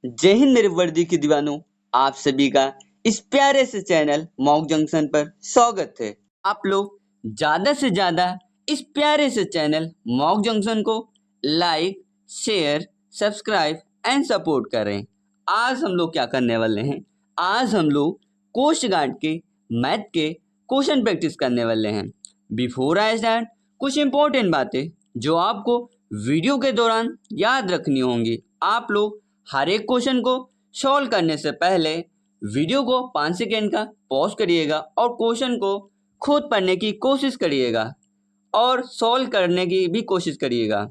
जय हिंद मेरे वर्दी के दीवानों, आप सभी का इस प्यारे से चैनल मॉक जंक्शन पर स्वागत है। आप लोग ज्यादा से ज्यादा इस प्यारे से चैनल मॉक जंक्शन को like, share, subscribe and support करें। आज हम लोग क्या करने वाले हैं? आज हम लोग कोस्ट गार्ड के मैथ के क्वेश्चन प्रैक्टिस करने वाले हैं। बिफोर आई स्टार्ट, कुछ इंपॉर्टेंट बातें जो आपको वीडियो के दौरान याद रखनी होंगी। आप लोग हर एक क्वेश्चन को सॉल्व करने से पहले वीडियो को 5 सेकेंड का पॉज करिएगा और क्वेश्चन को खुद पढ़ने की कोशिश करिएगा और सॉल्व करने की भी कोशिश करिएगा,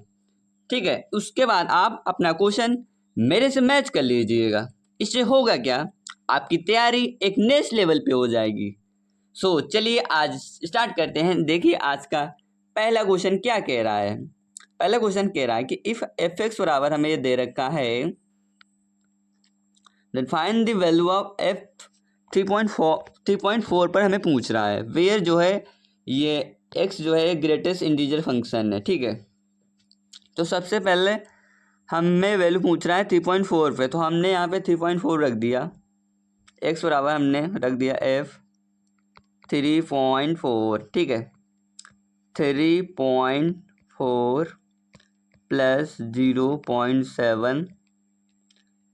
ठीक है। उसके बाद आप अपना क्वेश्चन मेरे से मैच कर लीजिएगा। इससे होगा क्या, आपकी तैयारी एक नेक्स्ट लेवल पे हो जाएगी। चलिए आज स्टार्ट करते हैं। देखिए आज का पहला क्वेश्चन क्या कह रहा है। पहला क्वेश्चन कह रहा है कि इफ एफ एक्स बराबर हमें ये दे रखा है, then find the value of F 3.4 पर हमें पूछ रहा है। वेयर जो है ये एक्स जो है ग्रेटेस्ट इंटीजर फंक्शन है, ठीक है। तो सबसे पहले हमें वैल्यू पूछ रहा है 3.4 पे, तो हमने यहाँ पे 3.4 रख दिया। एक्स बराबर हमने रख दिया एफ 3.4, ठीक है। 3.4 प्लस 0.7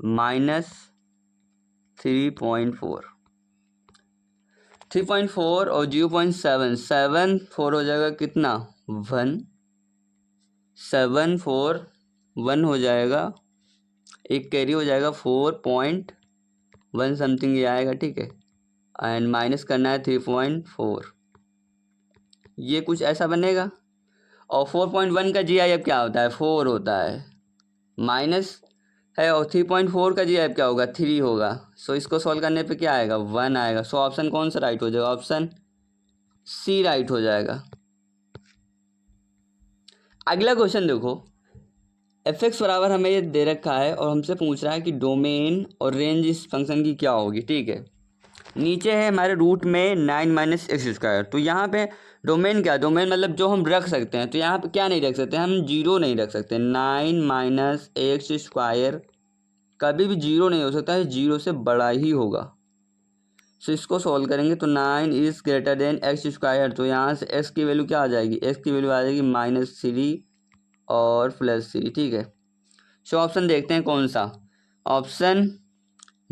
माइनस 3.4 और 0.7, 7 4 हो जाएगा कितना 1, 7 4 1 हो जाएगा, एक कैरी हो जाएगा 4.1 समथिंग ये आएगा, ठीक है। एंड माइनस करना है 3.4, ये कुछ ऐसा बनेगा। और 4.1 का जी आई अब क्या होता है 4 होता है, माइनस है और 3.4 का जी आई क्या होगा 3 होगा। इसको सॉल्व करने पे क्या आएगा 1 आएगा। ऑप्शन कौन सा राइट हो जाएगा, ऑप्शन सी राइट हो जाएगा। अगला क्वेश्चन देखो, एफ एक्स बराबर हमें ये दे रखा है और हमसे पूछ रहा है कि डोमेन और रेंज इस फंक्शन की क्या होगी, ठीक है। नीचे है हमारे रूट में 9 माइनस एक्स स्क्वायर, तो यहाँ पे डोमेन क्या, डोमेन मतलब जो हम रख सकते हैं, तो यहाँ पे क्या नहीं रख सकते, हम जीरो नहीं रख सकते। 9 माइनस एक्स स्क्वायर कभी भी जीरो नहीं हो सकता है, जीरो से बड़ा ही होगा। इसको सॉल्व करेंगे तो 9 is greater than x square, तो यहाँ से एक्स की वैल्यू क्या आ जाएगी, एक्स की वैल्यू आ जाएगी -3 और +3, ठीक है। ऑप्शन देखते हैं कौन सा। ऑप्शन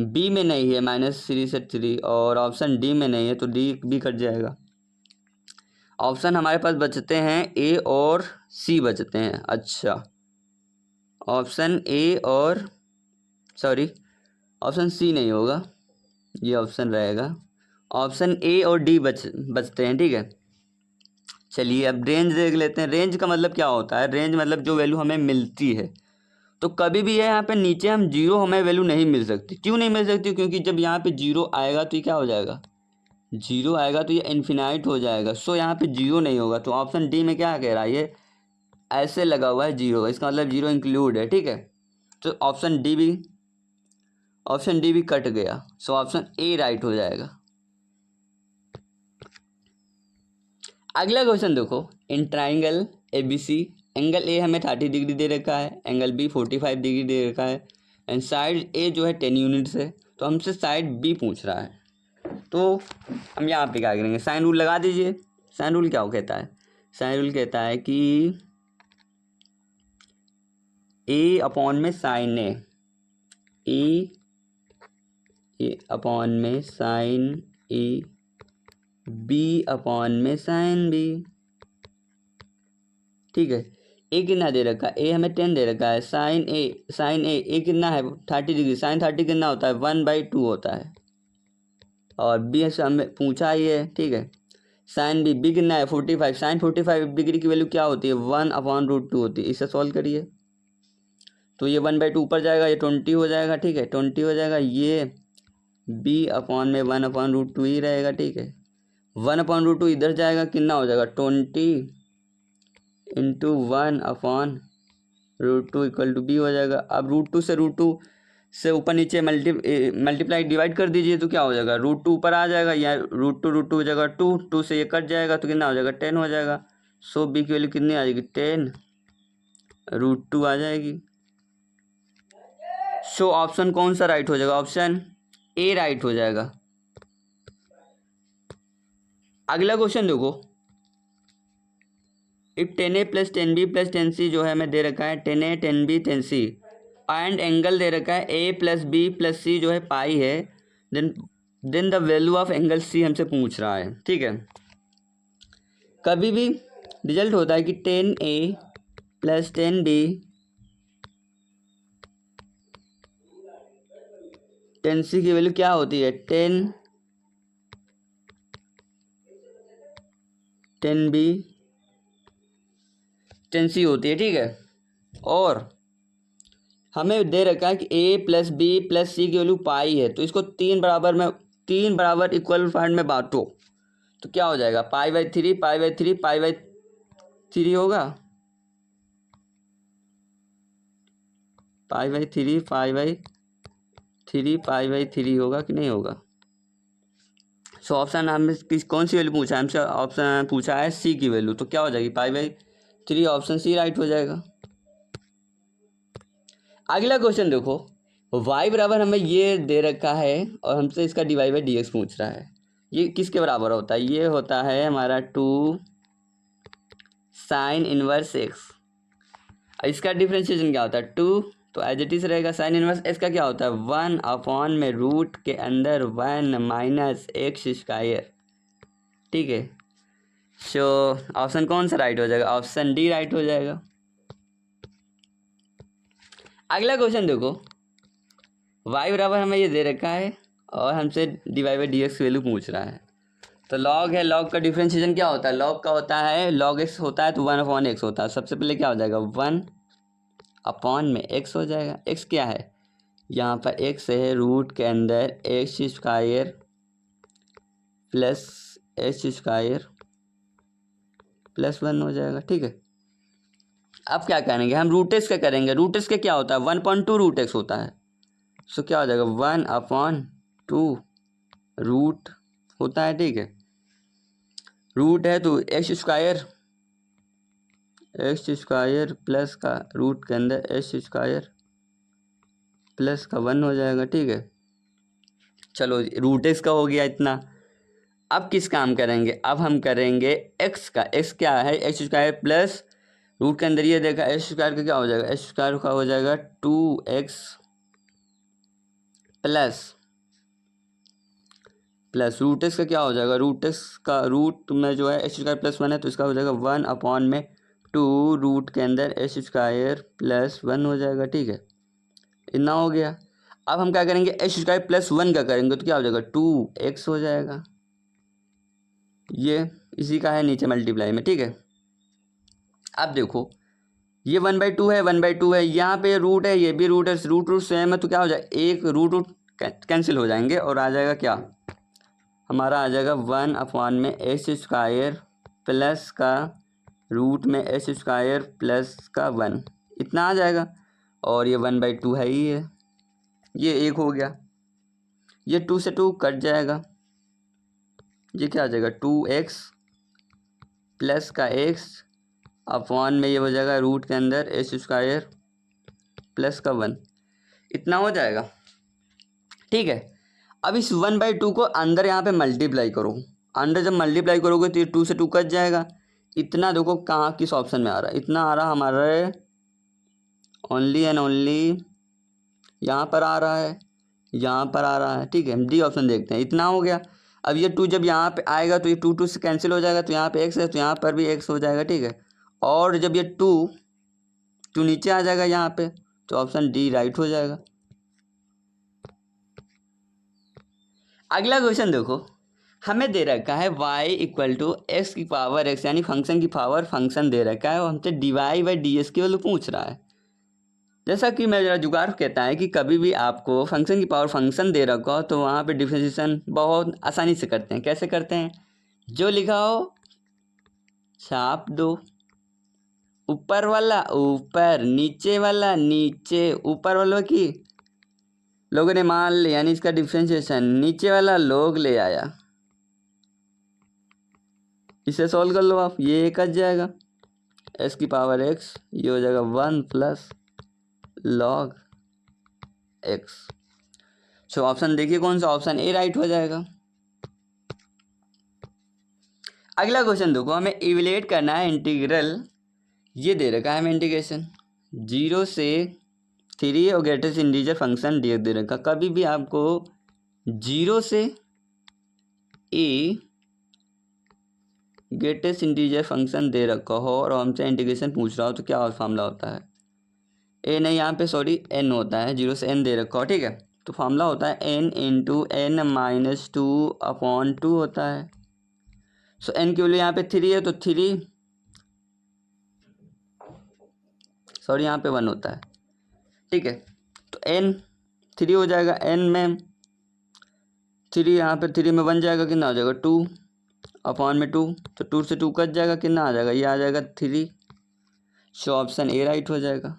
बी में नहीं है -3 से 3, और ऑप्शन डी में नहीं है, तो डी भी कट जाएगा। ऑप्शन हमारे पास बचते हैं ए और सी बचते हैं। अच्छा, ऑप्शन ए और ऑप्शन सी नहीं होगा, ये ऑप्शन रहेगा। ऑप्शन ए और डी बचते हैं, ठीक है। चलिए अब रेंज देख लेते हैं। रेंज का मतलब क्या होता है, रेंज मतलब जो वैल्यू हमें मिलती है। तो कभी भी है यहाँ पे नीचे हम जीरो, हमें वैल्यू नहीं मिल सकती। क्यों नहीं मिल सकती, क्योंकि जब यहाँ पे जीरो आएगा तो ये क्या हो जाएगा, जीरो आएगा तो ये इन्फिनाइट हो जाएगा। यहाँ पे जीरो नहीं होगा। तो ऑप्शन डी में क्या कह रहा है, ये ऐसे लगा हुआ है जीरो, इसका मतलब जीरो इंक्लूड है, ठीक है। तो ऑप्शन डी भी कट गया। ऑप्शन ए राइट हो जाएगा। अगला क्वेश्चन देखो, in triangle ABC angle A हमें 30 डिग्री दे रखा है, एंगल बी 45 डिग्री दे रखा है, एंड साइड ए जो है 10 यूनिट्स है। तो हमसे साइड बी पूछ रहा है, तो हम यहाँ पे क्या करेंगे, साइन रूल लगा दीजिए। साइन रूल क्या कहता है, साइन रूल कहता है कि ए अपॉन में साइन ए अपॉन में साइन ए, बी अपॉन में साइन बी, ठीक है। ए कितना दे रखा है, ए हमें 10 दे रखा है। साइन ए कितना है 30 डिग्री, साइन 30 कितना होता है 1/2 होता है, और बी से हमें पूछा ही है, ठीक है। साइन बी कितना है 45, साइन 45 डिग्री की वैल्यू क्या होती है 1/√2 होती है। इसे सॉल्व करिए तो ये 1/2 ऊपर जाएगा, ये 20 हो जाएगा, ठीक है। 20 हो जाएगा, ये बी अपॉन में 1/√2 ही रहेगा, ठीक है। 1/√2 इधर जाएगा, कितना हो जाएगा 20 इंटू 1/√2 इक्वल टू बी हो जाएगा। अब √2 से ऊपर नीचे मल्टीप्लाई डिवाइड कर दीजिए, तो क्या हो जाएगा √2 ऊपर आ जाएगा, या √2 हो जाएगा 2 से ये कट जाएगा, तो कितना हो जाएगा 10 हो जाएगा। बी की वैल्यू कितनी आ जाएगी 10 √2 आ जाएगी। सो ऑप्शन कौन सा राइट हो जाएगा? ऑप्शन ए राइट हो जाएगा। अगला क्वेश्चन देखो, if 10a plus 10b plus 10c जो है हमें दे रखा है 10a 10b 10c and angle दे रखा है a plus B plus C जो है पाई है, then the value of angle C हमसे पूछ रहा है। ठीक है, कभी भी रिजल्ट होता है कि 10a प्लस 10b 10c की वैल्यू क्या होती है? 10b 10c होती है। ठीक है, और हमें दे रखा है कि a प्लस बी प्लस सी की वैल्यू पाई है, तो इसको तीन बराबर इक्वल पार्ट में बांटो तो क्या हो जाएगा? Pi by three pi by three pi by three होगा। Pi by three pi by three pi by three होगा कि नहीं होगा? सो ऑप्शन हमें कौन सी वैल्यू पूछा है? हमसे ऑप्शन पूछा है सी की वैल्यू, तो क्या हो जाएगी? Pi by three. Option C right हो जाएगा। अगला क्वेश्चन देखो, y बराबर हमें ये दे रखा है और हमसे इसका D Y by D X पूछ रहा है। ये किसके बराबर होता है? ये होता है हमारा 2 साइन इनवर्स एक्स। इसका डिफ्रेंशिएशन क्या होता है? 2, तो एज इट इज रहेगा। साइन इनवर्स एक्स का क्या होता है? 1 अपॉन में रूट के अंदर 1 माइनस एक्स स्क्वायर। ठीक है, सो ऑप्शन कौन सा राइट हो जाएगा? ऑप्शन डी राइट हो जाएगा। अगला क्वेश्चन देखो, y बराबर हमें ये दे रखा है और हमसे D Y by D X value पूछ रहा है। तो लॉग है, लॉग का डिफरेंशिएशन क्या होता है? लॉग का होता है लॉग एक्स होता है तो 1 अपॉन एक्स होता है। सबसे पहले क्या हो जाएगा? 1 अपॉन में एक्स हो जाएगा। एक्स क्या है? यहाँ पर एक्स है, रूट के अंदर x square plus x square plus 1 हो जाएगा। ठीक है, अब क्या करेंगे हम? रूट एक्स का करेंगे। रूट एक्स का क्या होता है? 1.2 रूट एक्स होता है। सो क्या हो जाएगा? 1 अपॉन 2 रूट होता है। ठीक है, रूट है तो एक्स स्क्वायर प्लस का रूट के अंदर एक्स स्क्वायर प्लस का 1 हो जाएगा। ठीक है, चलो रूट एक्स का हो गया इतना। अब किस काम करेंगे? अब हम करेंगे एक्स का। एक्स क्या है? एक्स स्क्वायर प्लस रूट के अंदर ये देखा एक्स स्क्वायर का क्या हो जाएगा? एक्स स्क्वायर का हो जाएगा 2x प्लस रूट एक्स का क्या हो जाएगा? रूट एक्स का रूट में जो है एक्स स्क्वायर प्लस 1 है तो इसका हो जाएगा 1 अपॉन में 2 रूट के अंदर एक्स स्क्वायर प्लस 1 हो जाएगा। ठीक है, इतना हो गया। अब हम क्या करेंगे? एक्स स्क्वायर प्लस 1 का करेंगे तो क्या हो जाएगा? 2x हो जाएगा। ये इसी का है नीचे मल्टीप्लाई में। ठीक है, अब देखो ये 1/2 है, 1/2 है, यहाँ पे रूट है, ये भी रूट है, रूट रूट सेम है तो क्या हो जाएगा? एक रूट रूट कैंसिल हो जाएंगे और आ जाएगा क्या? हमारा आ जाएगा 1 अपॉन में एक्स स्क्वायर प्लस का रूट में एक्स स्क्वायर प्लस का 1, इतना आ जाएगा। और ये 1/2 है ही है, ये एक हो गया। ये 2 से 2 कट जाएगा, ये क्या आ जाएगा? 2x प्लस का x अपॉन में ये हो जाएगा रूट के अंदर एक्स स्क्वायर प्लस का 1, इतना हो जाएगा। ठीक है, अब इस 1/2 को अंदर यहाँ पे मल्टीप्लाई करो। अंदर जब मल्टीप्लाई करोगे तो ये 2 से 2 कट जाएगा। इतना देखो कहाँ किस ऑप्शन में आ रहा है? इतना आ रहा हमारे ओनली एंड ओनली यहाँ पर आ रहा है, यहाँ पर आ रहा है। ठीक है, हम डी ऑप्शन देखते हैं। इतना हो गया। अब ये 2 जब यहाँ पे आएगा तो ये 2 से कैंसिल हो जाएगा, तो यहाँ पे x है तो यहाँ पर भी x हो जाएगा। ठीक है, और जब ये 2 नीचे आ जाएगा यहाँ पे तो ऑप्शन डी राइट हो जाएगा। अगला क्वेश्चन देखो, हमें दे रखा है y इक्वल टू एक्स की पावर x, यानी फंक्शन की पावर फंक्शन दे रखा है और हमसे D Y by D S की वैल्यू पूछ रहा है। जैसा कि मेरा जुगाड़ कहता है कि कभी भी आपको फंक्शन की पावर फंक्शन दे रखा हो तो वहाँ पे डिफरेंशिएशन बहुत आसानी से करते हैं। कैसे करते हैं? जो लिखा हो छाप दो, ऊपर वाला ऊपर, नीचे वाला नीचे। ऊपर वालों की लोगों ने मान लिया, यानी इसका डिफरेंशिएशन नीचे वाला लोग ले आया। इसे सॉल्व कर लो आप, ये कट जाएगा एक्स की पावर एक्स, ये हो जाएगा 1 plus log x. So option देखिए कौन सा, ऑप्शन ए राइट हो जाएगा। अगला क्वेश्चन देखो, हमें इवेल्युएट करना है इंटीग्रल, ये दे रखा है हमें इंटीग्रेशन 0 से 3 और ग्रेटेस्ट इंटीजर फंक्शन दे रखा। कभी भी आपको 0 से ए ग्रेटेस्ट इंटीजर फंक्शन दे रखा हो और हमसे इंटीग्रेशन पूछ रहा हो तो क्या फार्मूला होता है, ए नहीं यहाँ पे सॉरी एन होता है, 0 से एन दे रखा हो, ठीक है। तो फार्मूला होता है एन इंटू एन माइनस 2/2 होता है। सो एन की वैल्यू यहाँ पे 3 है तो 3, सॉरी यहाँ पे 1 होता है, ठीक है। तो एन 3 हो जाएगा, एन में 3 यहाँ पे 3 में 1 जाएगा, कितना हो जाएगा 2/2, तो 2 से 2 कट जाएगा, कितना आ जाएगा, ये आ जाएगा 3। सो ऑप्शन ए राइट हो जाएगा।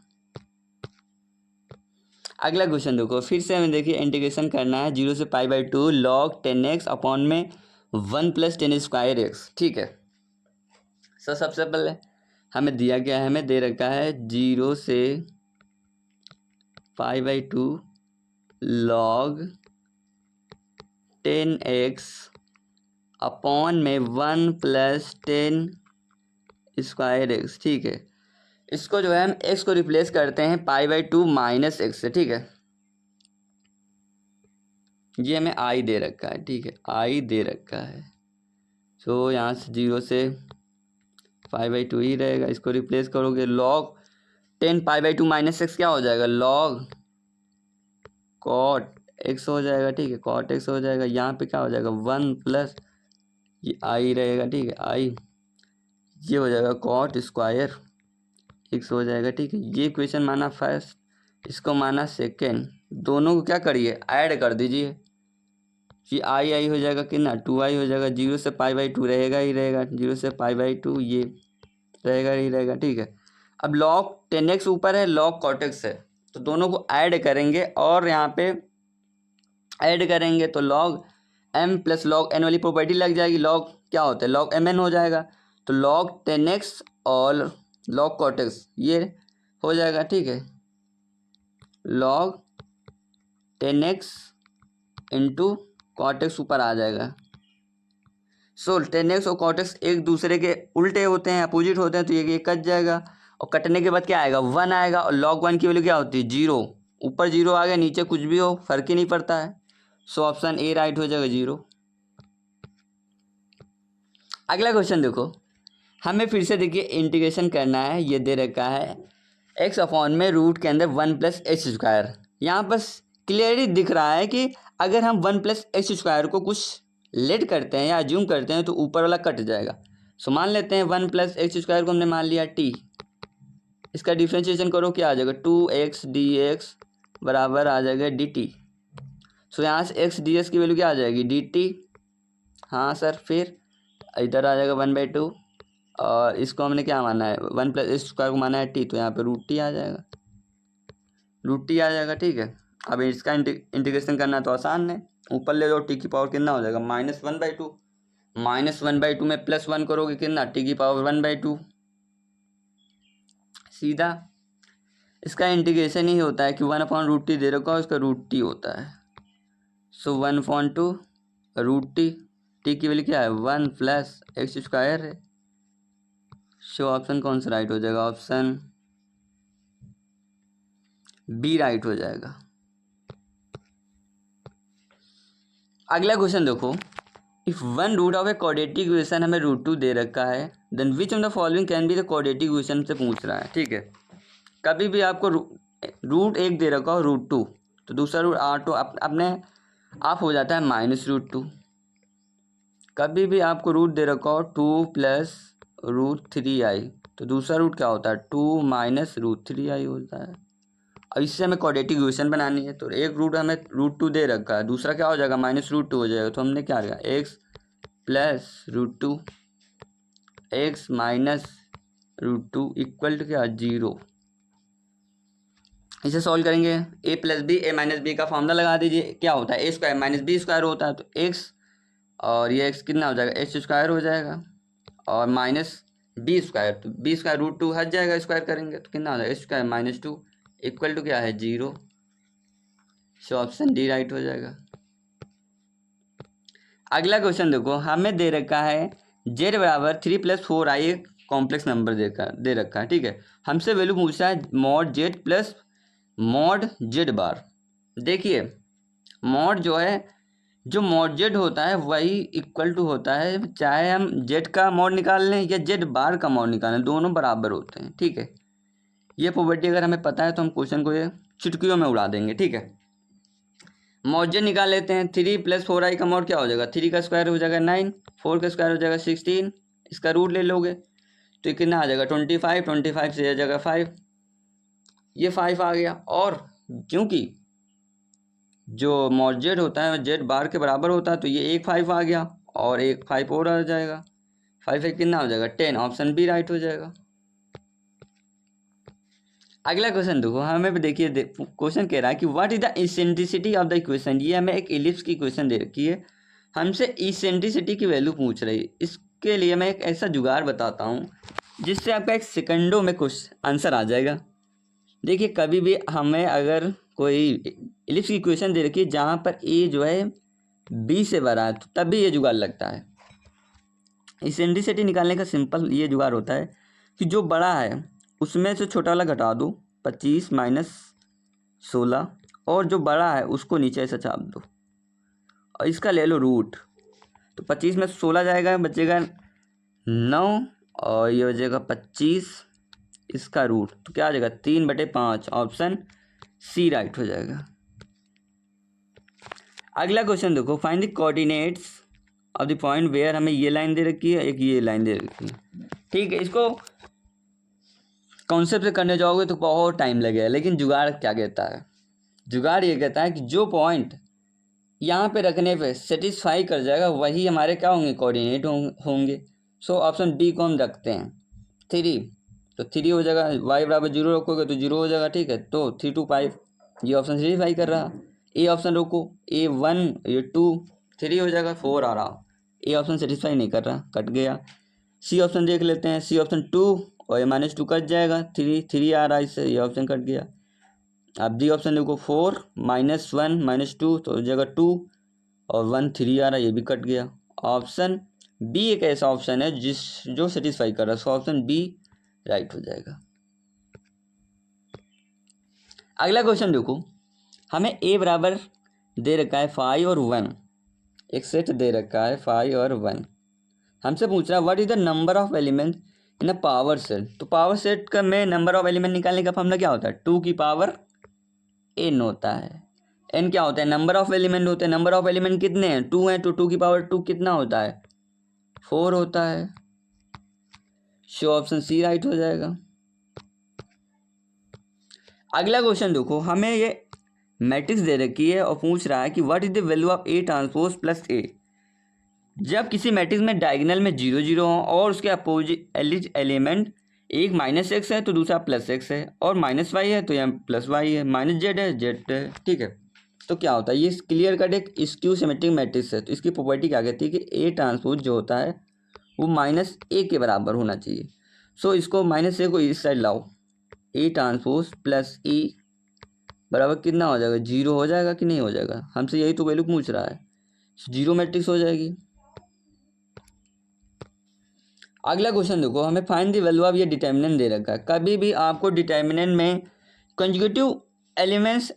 अगला क्वेश्चन देखो, फिर से हमें देखिए इंटीग्रेशन करना है 0 से π/2 log 10x अपॉन में 1 + 10^2x, ठीक है। सो सबसे पहले हमें दिया गया है, हमें दे रखा है 0 से π/2 log 10x अपॉन में 1 + 10^2x, ठीक है। इसको जो है हम x को रिप्लेस करते हैं π/2 माइनस एक्स से, ठीक है। ये हमें आई दे रखा है, ठीक है, आई दे रखा है। सो यहाँ से 0 से π/2 ही रहेगा, इसको रिप्लेस करोगे लॉग 10 π/2 माइनस एक्स क्या हो जाएगा, लॉग कॉट एक्स हो जाएगा, ठीक है, कॉट एक्स हो जाएगा। यहाँ पे क्या हो जाएगा 1 प्लस ये आई रहेगा, ठीक है, आई ये हो जाएगा कॉट स्क्वायर एक्स हो जाएगा, ठीक है। ये क्वेश्चन माना फर्स्ट, इसको माना सेकेंड, दोनों को क्या करिए ऐड कर दीजिए, ये आई हो जाएगा कितना 2i हो जाएगा। 0 से π/2 रहेगा ही रहेगा, 0 से π/2 ये रहेगा ही रहेगा, ठीक है। अब log 10x ऊपर है, log cot x है, तो दोनों को ऐड करेंगे और यहाँ पे ऐड करेंगे तो log m + log n वाली प्रॉपर्टी लग जाएगी। log क्या होता है, log mn हो जाएगा, तो log 10x और log cot x ये हो जाएगा, ठीक है, log 10x into cot x ऊपर आ जाएगा। सो 10x और cot x एक दूसरे के उल्टे होते हैं, अपोजिट होते हैं, तो ये कट जाएगा और कटने के बाद क्या आएगा 1 आएगा, और log 1 की वैल्यू क्या होती है 0, ऊपर 0 आ गया, नीचे कुछ भी हो फर्क ही नहीं पड़ता है। सो ऑप्शन ए राइट हो जाएगा 0। अगला क्वेश्चन देखो, हमें फिर से देखिए इंटीग्रेशन करना है, ये दे रखा है x अपॉन में रूट के अंदर 1 + x²। यहाँ पर क्लियरली दिख रहा है कि अगर हम 1 + x² को कुछ लेट करते हैं या अज्यूम करते हैं तो ऊपर वाला कट जाएगा। सो मान लेते हैं 1 + x² को हमने मान लिया t, इसका डिफ्रेंशिएशन करो क्या आ जाएगा 2x dx बराबर आ जाएगा dt। सो यहाँ से x ds की वैल्यू क्या आ जाएगी dt, हाँ सर, फिर इधर आ जाएगा 1/2 और इसको हमने क्या माना है 1 + x² को माना है t, तो यहाँ पे √t आ जाएगा, √t आ जाएगा, ठीक है। अब इसका इंटीग्रेशन करना तो आसान है, ऊपर ले जाओ t की पावर कितना हो जाएगा -1/2, -1/2 में +1 करोगे कितना t की पावर 1/2, सीधा इसका इंटीग्रेशन ही होता है कि 1/√t दे रखा हो, इसका √t होता है। सो 1/2 √t, t की वैल्यू क्या है 1 + x² है। सो ऑप्शन कौन सा राइट हो जाएगा, ऑप्शन बी राइट हो जाएगा। अगला क्वेश्चन देखो, if one root of a quadratic equation हमें √2 दे रखा है, then which of the following can be the quadratic equation से पूछ रहा है, ठीक है। कभी भी आपको रूट एक दे रखा हो √2, तो दूसरा रूट R2 अपने आप हो जाता है -√2। कभी भी आपको रूट दे रखा हो 2 + √3i, तो दूसरा रूट क्या होता है 2 - √3i होता है। अब इससे हमें क्वाड्रेटिक इक्वेशन बनानी है, तो एक रूट हमें √2 दे रखा है, दूसरा क्या हो जाएगा -√2 हो जाएगा, तो हमने क्या किया x + √2 x -√2 इक्वल टू क्या 0। इसे सॉल्व करेंगे a + b a - b का फॉर्मूला लगा दीजिए, क्या होता है a² - b² होता है, तो x और ये x कितना हो जाएगा h² हो जाएगा और -b², तो b² √2 हट जाएगा, स्क्वायर करेंगे तो कितना हो जाएगा h² - 2 इक्वल टू क्या है 0। सो ऑप्शन डी राइट हो जाएगा। अगला क्वेश्चन देखो, हमें दे रखा है जेड बराबर 3+4i एक कॉम्प्लेक्स नंबर दे रखा है, ठीक है। हमसे वैल्यू पूछा है mod z plus mod z bar. देखिए मॉड जो है, जो मॉड जेड होता है वही इक्वल टू होता है, चाहे हम जेड का मॉड निकाल लें या जेड बार का मॉड निकालें, दोनों बराबर होते हैं, ठीक है। ये प्रॉपर्टी अगर हमें पता है तो हम क्वेश्चन को ये चुटकियों में उड़ा देंगे, ठीक है। मॉड जेड निकाल लेते हैं। 3+4i का मॉड क्या हो जाएगा, 3 का स्क्वायर हो जाएगा 9, 4 का स्क्वायर हो जाएगा 16, इसका रूट ले लोगे तो ये कितना आ जाएगा 25, 25 से आ जाएगा 5, ये 5 आ गया। और क्योंकि जो मॉड जेड होता है जेड बार के बराबर होता है तो ये एक 5 आ गया और एक 5 और आ जाएगा, 5 कितना हो जाएगा 10, ऑप्शन बी राइट हो जाएगा। अगला क्वेश्चन देखो, हमें देखिए क्वेश्चन कह रहा है कि what is the eccentricity of the equation. ये हमें एक इलिप्स की क्वेश्चन दे रखी है, हमसे इसेंट्रिसिटी की वैल्यू पूछ रही है। इसके लिए मैं एक ऐसा जुगाड़ बताता हूँ जिससे आपका एक सेकंडों में कुछ आंसर आ जाएगा। देखिए कभी भी हमें अगर कोई इलिप्स की क्वेश्चन दे रखी है जहाँ पर ए जो है बी से बड़ा है तो तब भी ये जुगाड़ लगता है। इसेंट्रिसिटी निकालने का सिंपल ये जुगाड़ होता है कि जो बड़ा है उसमें से छोटा वाला घटा दो, 25 माइनस 16, और जो बड़ा है उसको नीचे से छाप दो और इसका ले लो रूट। तो 25 में 16 जाएगा, बचेगा 9 और ये हो जाएगा 25, इसका रूट तो क्या आ जाएगा 3/5, ऑप्शन सी राइट हो जाएगा। अगला क्वेश्चन देखो, find the coordinates of the point where. हमें ये लाइन दे रखी है, एक ये लाइन दे रखी है, ठीक है। इसको कॉन्सेप्ट से करने जाओगे तो बहुत टाइम लगेगा, लेकिन जुगाड़ क्या कहता है, जुगाड़ ये कहता है कि जो पॉइंट यहाँ पे रखने पे सेटिस्फाई कर जाएगा वही हमारे क्या होंगे, कोऑर्डिनेट होंगे। सो ऑप्शन बी को हम रखते हैं 3, तो 3 हो जाएगा, y बराबर 0 रखोगे तो 0 हो जाएगा, ठीक है। तो 3 to 5 ये ऑप्शन सेटिस्फाई कर रहा। ए ऑप्शन रोको, ए 1 ये 2 3 हो जाएगा, 4 आ रहा, ए ऑप्शन सेटिस्फाई नहीं कर रहा, कट गया। सी ऑप्शन देख लेते हैं, सी ऑप्शन 2 और ये -2 कट जाएगा, 3 आ रहा है, इससे ये ऑप्शन कट गया। अब डी ऑप्शन देखो, 4 -1 -2 तो हो जाएगा 2 और 1 3 आ रहा है, ये भी कट गया। ऑप्शन बी एक ऐसा ऑप्शन है जो सेटिस्फाई कर रहा है, सो ऑप्शन बी राइट हो जाएगा। अगला क्वेश्चन देखो, हमें ए बराबर दे रखा है 5 और 1, एक सेट दे रखा है 5 और 1। हमसे पूछ रहा है what is the number of element in a power set. तो पावर सेट का में नंबर ऑफ एलिमेंट निकालने का फॉर्मूला क्या होता है, 2 की पावर n होता है। n क्या होता है, नंबर ऑफ एलिमेंट होते हैं। नंबर ऑफ एलिमेंट कितने हैं, 2 हैं, तो 2 की पावर 2 कितना होता है, 4 होता है। सो ऑप्शन सी राइट हो जाएगा। अगला क्वेश्चन देखो, हमें ये मैट्रिक्स दे रखी है और पूछ रहा है कि what is the value of A transpose plus A. जब किसी मैट्रिक्स में डायगोनल में 0 0 हो और उसके अपोजिट एलिमेंट एक -x है तो दूसरा +x है, और -y है तो यहाँ +y है, -z है z है, ठीक है। तो क्या होता है, ये क्लियर कट एक स्क्यू सिमेट्रिक मैट्रिक्स है। तो इसकी प्रॉपर्टी क्या कहती है कि ए ट्रांसपोज जो होता है वो -a के बराबर होना चाहिए। सो इसको -a को इस साइड लाओ, ए ट्रांसपोज प्लस e बराबर कितना हो जाएगा, 0 हो जाएगा कि नहीं हो जाएगा, हमसे यही तो वैल्यू पूछ रहा है, 0 मैट्रिक्स हो जाएगी। अगला क्वेश्चन देखो, हमें फाइंड द वैल्यू ऑफ ये डिटर्मिनेंट दे रखा है। कभी भी आपको डिटर्मिनेंट में कंजुगेटिव एलिमेंट्स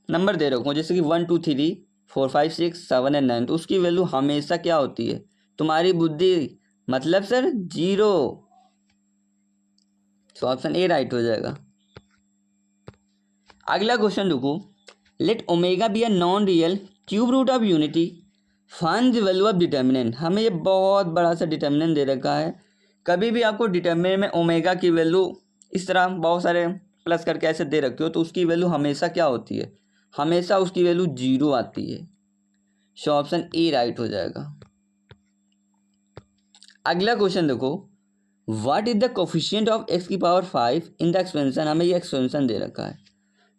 नंबर दे रखो, जैसे कि 1 2 3 4 5 6 7 एंड 9, तो उसकी वैल्यू हमेशा क्या होती है, तुम्हारी बुद्धि मतलब सर 0। तो ऑप्शन ए राइट हो जाएगा। अगला क्वेश्चन देखो, let omega be a non real cube root of unity, find the value of determinant. हमें ये बहुत बड़ा सा डिटर्मिनेंट दे रखा है। कभी भी आपको डिटर्मिनेंट में ओमेगा की वैल्यू इस तरह बहुत सारे प्लस करके ऐसे दे रखे हो तो उसकी वैल्यू हमेशा क्या होती है, हमेशा उसकी वैल्यू 0 आती है। सो ऑप्शन ए राइट हो जाएगा। अगला क्वेश्चन देखो, what is the coefficient of x की पावर 5 इन द एक्सपेंशन। हमें ये एक्सपेंशन दे रखा है,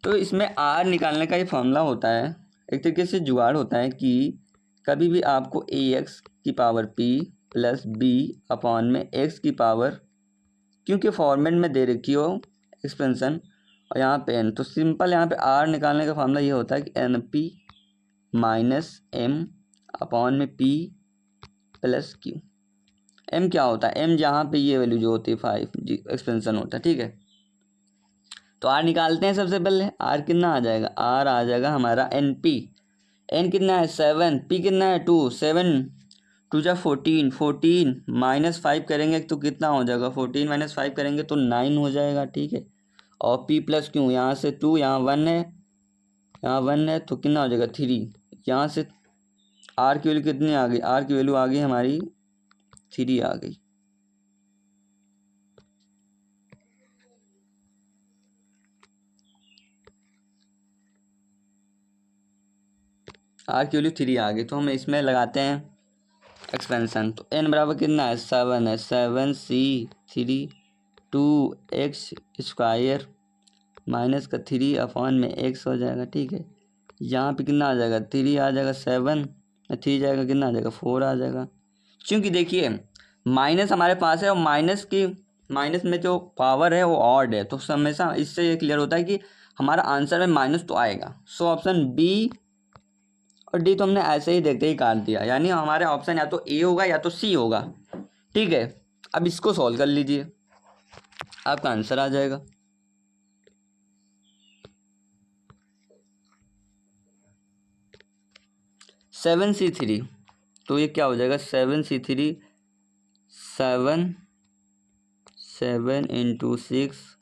तो इसमें r निकालने का ये फॉर्मूला होता है, एक तरीके से जुगाड़ होता है कि कभी भी आपको ax की power p plus B upon में x की पावर, क्योंकि फॉर्मेट में दे रखी हो एक्सपेंशन और यहाँ पे n, तो सिंपल यहाँ पे r निकालने का फॉर्मूला ये होता है कि NP माइनस m अपॉन में p प्लस q। m क्या होता है, m यहाँ पे ये वैल्यू जो होती है 5 जी एक्सपेंशन होता है, ठीक है। तो r निकालते हैं सबसे पहले, r कितना आ जाएगा, r आ जाएगा हमारा NP, n कितना है 7, p कितना है 2, 7 टू जा 14, 14 माइनस 5 करेंगे तो कितना हो जाएगा, 14 माइनस 5 करेंगे तो 9 हो जाएगा, ठीक है। और p प्लस क्यों, यहाँ से 2, यहाँ 1 है, यहाँ 1 है तो कितना हो जाएगा 3, यहाँ से r की वैल्यू कितनी आ गई, r की वैल्यू आ गई हमारी 3 आ गई। r की वैल्यू 3 आ गई, तो हम इसमें लगाते हैं एक्सपेंशन। तो n बराबर कितना है 7 है, 7c3 2x स्क्वायर माइनस का 3 अपॉन में x हो जाएगा, ठीक है। यहाँ पे कितना आ जाएगा 3 आ जाएगा, 7 3 जाएगा कितना आ जाएगा 4 आ जाएगा। क्योंकि देखिए माइनस हमारे पास है और माइनस में जो पावर है वो ऑड है, तो हमेशा इससे ये क्लियर होता है कि हमारा आंसर में माइनस तो आएगा। सो ऑप्शन बी और डी तो हमने ऐसे ही देखते ही काट दिया, यानी हमारे ऑप्शन या तो ए होगा या तो सी होगा, ठीक है। अब इसको सॉल्व कर लीजिए, आपका आंसर आ जाएगा। सेवन सी थ्री, तो ये क्या हो जाएगा 7c3, 7 into 6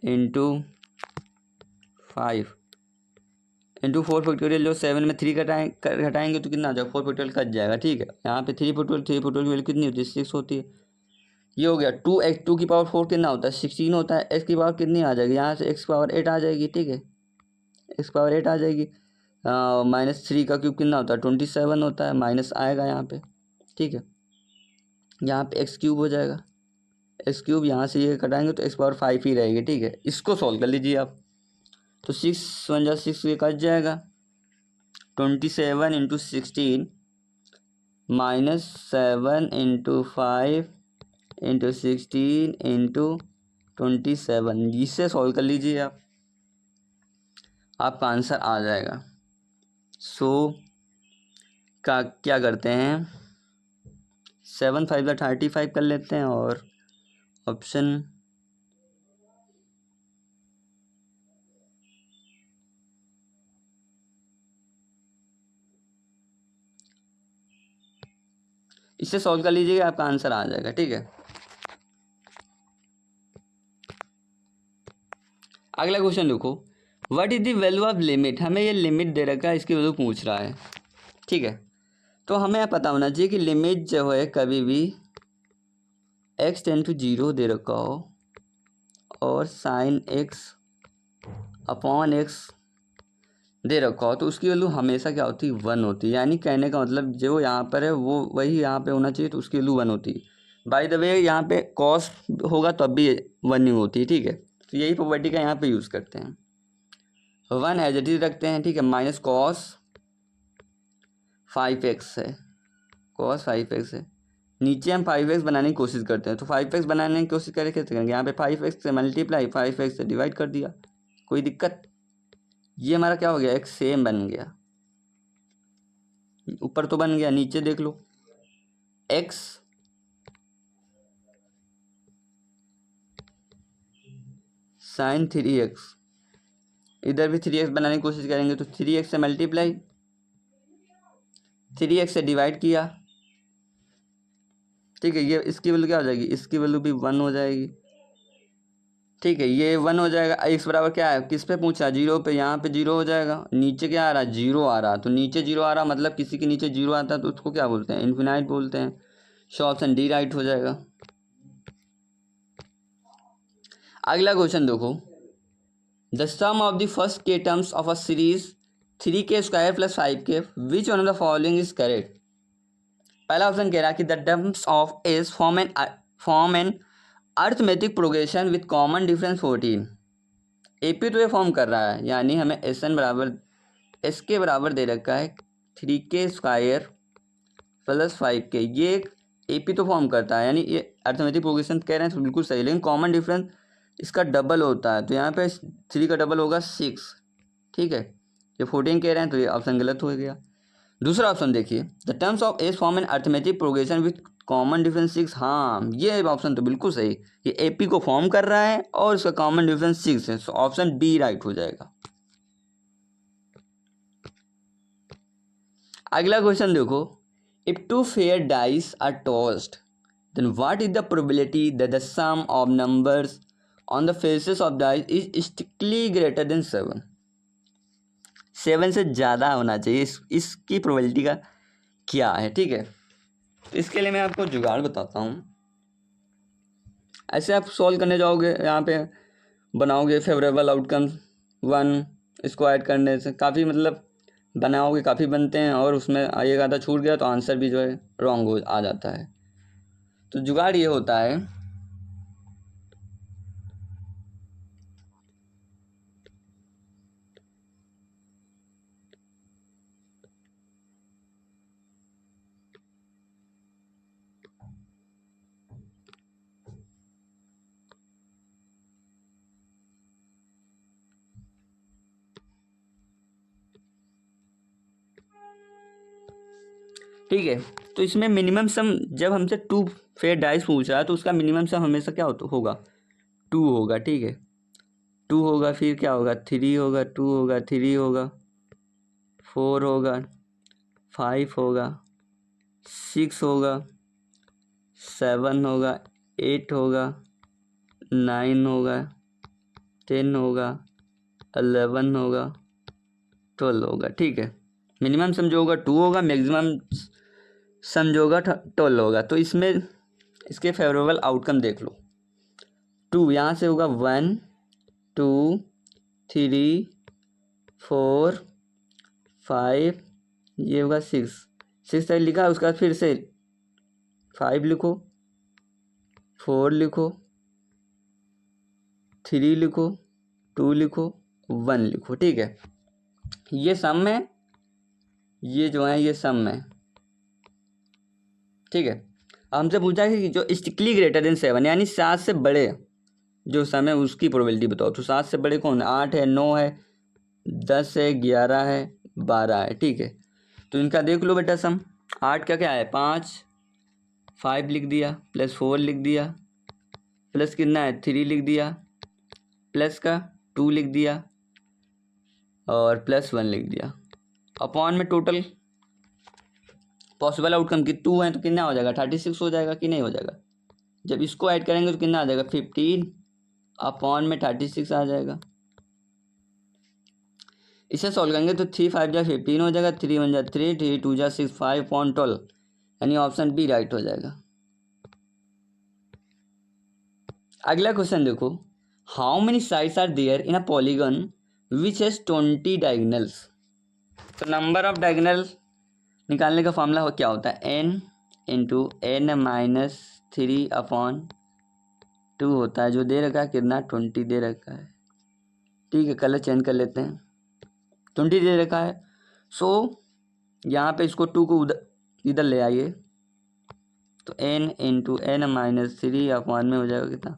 into 5 into 4 factorial, जो 7 में 3 घटाएंगे तो कितना आ जाएगा 4 फैक्टोरियल कट जाएगा, ठीक है। यहाँ पे 3 फैक्टोरियल की वैल्यू कितनी होती है 6 होती है। ये हो गया 2 की पावर 4 कितना होता है 16 होता है, x की पावर कितनी आ जाएगी, यहाँ से x की पावर 8 आ जाएगी, ठीक है, x की पावर 8 आ जाएगी। -3 का क्यूब कितना होता है 27 होता है, माइनस आएगा यहाँ पे, ठीक है। यहाँ पे एक्स क्यूब हो जाएगा, एक्स क्यूब यहाँ से ये कटाएंगे तो एक्स पावर 5 ही रहेगी, ठीक है। इसको सॉल्व कर लीजिए आप, तो 6 1 जा 6 ये कट जाएगा, 27 into 16 minus 7 into 5 into 16 into 27, जिससे सॉल्व कर लीजिए आप, आपका आंसर आ जाएगा। सो का क्या करते हैं 7 5 35 कर लेते हैं और ऑप्शन इससे सॉल्व कर लीजिएगा, आपका आंसर आ जाएगा, ठीक है। अगला क्वेश्चन देखो, what is the value of limit, हमें ये लिमिट दे रखा है, इसकी वैल्यू पूछ रहा है, ठीक है। तो हमें पता होना चाहिए कि लिमिट जो है कभी भी x टेंड टू 0 दे रखा हो और साइन x अपॉन x दे रखा हो, तो उसकी वैल्यू हमेशा क्या होती है 1 होती है। यानी कहने का मतलब जो यहाँ पर है वो वही यहाँ पे होना चाहिए, तो उसकी वैल्यू 1 होती है। बाय द वे यहाँ पे कॉस होगा तब भी 1 ही होती है, ठीक है। तो यही प्रॉपर्टी का यहाँ पे यूज़ करते हैं, 1 एज इट इज रखते हैं, ठीक है। माइनस कॉस 5x है, कॉस 5x है, नीचे हम 5x बनाने की कोशिश करते हैं, तो 5x बनाने की कोशिश करें कैसे करेंगे, यहाँ पे 5x से मल्टीप्लाई 5x से डिवाइड कर दिया, कोई दिक्कत। ये हमारा क्या हो गया एक सेम बन गया, ऊपर तो बन गया, नीचे देख लो x साइन 3x, इधर भी 3x बनाने की कोशिश करेंगे तो 3x से मल्टीप्लाई 3x से डिवाइड किया, ठीक है। ये इसकी वैल्यू क्या हो जाएगी, इसकी वैल्यू भी 1 हो जाएगी, ठीक है। ये 1 हो जाएगा, x बराबर क्या है किस पे पूछा 0 पे, यहाँ पे 0 हो जाएगा। नीचे क्या आ रहा है 0 आ रहा, तो नीचे 0 आ रहा मतलब किसी के नीचे 0 आता है तो उसको क्या बोलते हैं इन्फिनाइट बोलते हैं। सो ऑप्शन डी राइट हो जाएगा। अगला क्वेश्चन देखो, the sum of the first k terms of a series 3k square plus 5k which one of the following is correct. पहला ऑप्शन कह रहा है कि the terms of S form an arithmetic progression with common difference 14। AP तो ये form कर रहा है, यानी हमें एस एन बराबर एस के बराबर दे रखा है 3k स्क्वायर प्लस 5k, ये एक एपी तो फॉर्म करता है, यानी ये अर्थमेटिक प्रोग्रेशन कह रहे हैं तो बिल्कुल सही, लेकिन कॉमन डिफरेंस इसका डबल होता है, तो यहाँ पे 3 का डबल होगा 6, ठीक है। ये 14 कह रहे हैं तो ये ऑप्शन गलत हो गया। दूसरा ऑप्शन देखिए, the terms of as form an arithmetic progression with common difference 6। हाँ, ये ऑप्शन तो बिल्कुल सही, ये एपी को फॉर्म कर रहा है और इसका कॉमन डिफरेंस 6 है, सो ऑप्शन बी राइट हो जाएगा। अगला क्वेश्चन देखो, if two fair dice are tossed then what is the probability that the sum of numbers on the faces of dice is strictly greater than 7। 7 से ज़्यादा होना चाहिए, इसकी प्रोबेबिलिटी का क्या है, ठीक है। तो इसके लिए मैं आपको जुगाड़ बताता हूँ। ऐसे आप सॉल्व करने जाओगे, यहाँ पे बनाओगे फेवरेबल आउटकम 1, इसको ऐड करने से काफ़ी मतलब बनाओगे, काफ़ी बनते हैं, और उसमें एक आधा छूट गया तो आंसर भी जो है रॉन्ग हो आ जाता है। तो जुगाड़ ये होता है, ठीक है। तो इसमें मिनिमम सम, जब हमसे 2 फेयर डाइस पूछ रहा है तो उसका मिनिमम सम हमेशा क्या होगा, 2 होगा, ठीक है। 2 होगा, फिर क्या होगा, 3 होगा, 2 होगा, 3 होगा, 4 होगा, 5 होगा, 6 होगा, 7 होगा, 8 होगा, 9 होगा, 10 होगा, 11 होगा, 12 होगा, ठीक है। मिनिमम सम जो होगा 2 होगा, मैक्सिमम सम जो होगा 12 होगा। तो इसमें इसके फेवरेबल आउटकम देख लो। 2 यहाँ से होगा 1 2 3 4 5, ये होगा 6 तक लिखा, उसके बाद फिर से 5 लिखो, 4 लिखो, 3 लिखो, 2 लिखो, 1 लिखो, ठीक है। ये सम है, ये जो है ये सम है, ठीक है। हमसे पूछा है कि जो स्ट्रिक्टली ग्रेटर देन 7 यानी 7 से बड़े जो सम है उसकी प्रोबेबिलिटी बताओ। तो 7 से बड़े कौन है, 8 है, 9 है, 10 है, 11 है, 12 है, ठीक है। तो इनका देख लो बेटा सम। 8 का क्या है 5, 5 लिख दिया, प्लस 4 लिख दिया, प्लस कितना है 3 लिख दिया, प्लस का 2 लिख दिया, और प्लस 1 लिख दिया। अपॉन में टोटल पॉसिबल आउटकम की 2 है तो कितना हो जाएगा 36 हो जाएगा कि नहीं हो जाएगा। जब इसको ऐड करेंगे तो कितना आ जाएगा 15 अपॉन में 36 आ जाएगा। इसे सॉल्व करेंगे तो 3 5 जा 15 हो जाएगा, 3 1 जा 3, 3 2 जा 6, 5 अपॉन 12, यानी ऑप्शन बी राइट हो जाएगा। अगला क्वेश्चन देखो, how many sides are there in a polygon which has 20 diagonals. तो नंबर ऑफ डायगोनल निकालने का फॉर्मूला क्या होता है, n into N minus 3 upon 2 होता है, जो दे रखा है कितना 20 दे रखा है, ठीक है। कलर चेंज कर लेते हैं, 20 दे रखा है, सो यहाँ पे इसको 2 को इधर ले आइए, तो n into N minus 3 upon में हो जाएगा कितना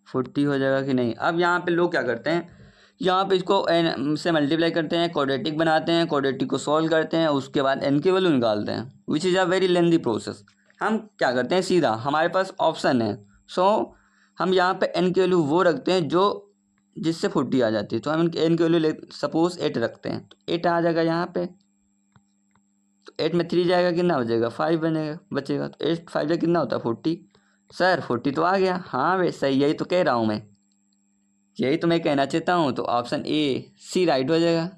40 हो जाएगा कि नहीं। अब यहाँ पे लोग क्या करते हैं, यहाँ पे इसको n से मल्टीप्लाई करते हैं, क्वाड्रेटिक बनाते हैं, क्वाड्रेटिक को सॉल्व करते हैं, उसके बाद n की वैल्यू निकालते हैं, which is a very lengthy process. हम क्या करते हैं, सीधा हमारे पास ऑप्शन है, सो हम यहाँ पे n की वैल्यू वो रखते हैं जो जिससे 40 आ जाती है। तो हम n की वैल्यू सपोज 8 रखते हैं, तो 8 आ जाएगा यहाँ पे, तो 8 में 3 जाएगा कितना हो जाएगा 5 बनेगा बचेगा, तो 8 5 से कितना होता है 40। सर 40 तो आ गया, हाँ वे सही, यही तो कह रहा हूँ मैं, यही तो मैं कहना चाहता हूँ। तो ऑप्शन ए सी राइट हो जाएगा।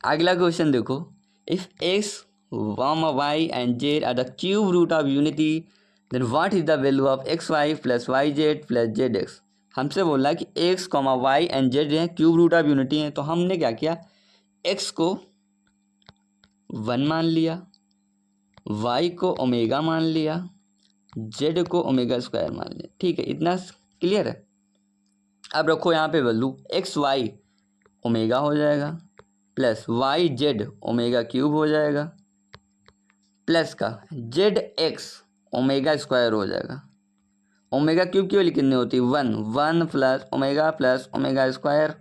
अगला क्वेश्चन देखो, if x y and z are the cube root of unity then what is the value of xy plus yz plus zx। हमसे बोला कि x y एंड z हैं cube root of unity हैं, तो हमने क्या किया, x को 1 मान लिया, y को ओमेगा मान लिया, z को ओमेगा स्क्वायर मान लिया, ठीक है। इतना क्लियर है। अब रखो यहाँ पे वैल्यू, एक्स वाई ओमेगा हो जाएगा, plus Y Z omega cube हो जाएगा, प्लस का जेड एक्स ओमेगा स्क्वायर हो जाएगा। ओमेगा क्यूब की वैल्यू कितनी होती है 1, 1 प्लस ओमेगा स्क्वायर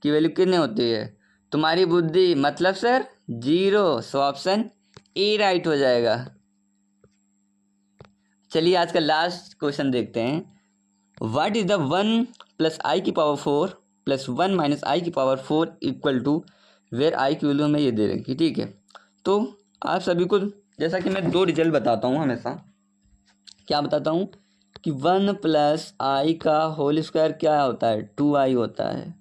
की वैल्यू कितनी होती है? तुम्हारी बुद्धि मतलब sir 0। So option A right हो जाएगा। चलिए आज का लास्ट क्वेश्चन देखते हैं। What is the 1 plus I की पावर 4 प्लस 1 माइनस आई की power 4 equal to, where I की वैल्यू हमें ये दे रखी, ठीक है। तो आप सभी को, जैसा कि मैं 2 रिजल्ट बताता हूँ हमेशा, क्या बताता हूँ कि 1 प्लस आई का होल स्क्वायर क्या होता है 2i होता है।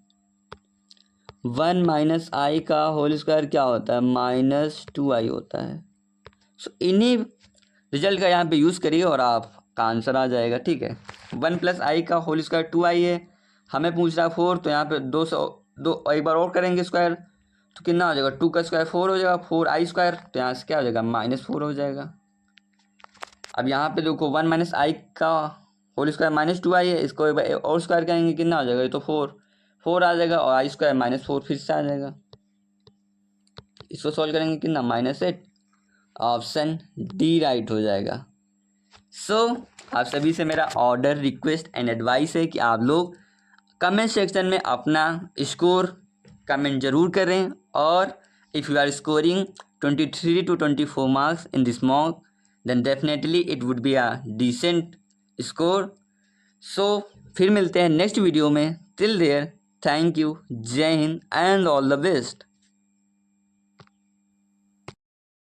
1 माइनस आई का होल स्क्वायर क्या होता है -2i होता है। सो इन्हीं रिजल्ट का यहाँ पे यूज़ करिए और आपका आंसर आ जाएगा, ठीक है। 1 प्लस आई का होल स्क्वायर 2i है, हमें पूछ रहा है 4, तो यहाँ पे 2 एक बार और करेंगे स्क्वायर, तो कितना हो जाएगा 2 का स्क्वायर 4 हो जाएगा, 4i स्क्वायर, तो यहाँ से क्या हो जाएगा -4 हो जाएगा। अब यहाँ पे देखो 1 माइनस आई का होल स्क्वायर -2i है, इसको एक बार और स्क्वायर करेंगे कितना हो जाएगा, ये तो 4 आ जाएगा, और आई स्क्वायर -4 फिर से आ जाएगा। इसको सॉल्व करेंगे कितना -8, ऑप्शन डी राइट हो जाएगा। सो आप सभी से मेरा ऑर्डर, रिक्वेस्ट एंड एडवाइस है कि आप लोग कमेंट सेक्शन में अपना स्कोर कमेंट जरूर करें, और if you are scoring 23 to 24 marks in this mock, then definitely it would be a decent score. So फिर मिलते हैं नेक्स्ट वीडियो में। टिल देयर, थैंक यू, जय हिंद एंड ऑल द बेस्ट।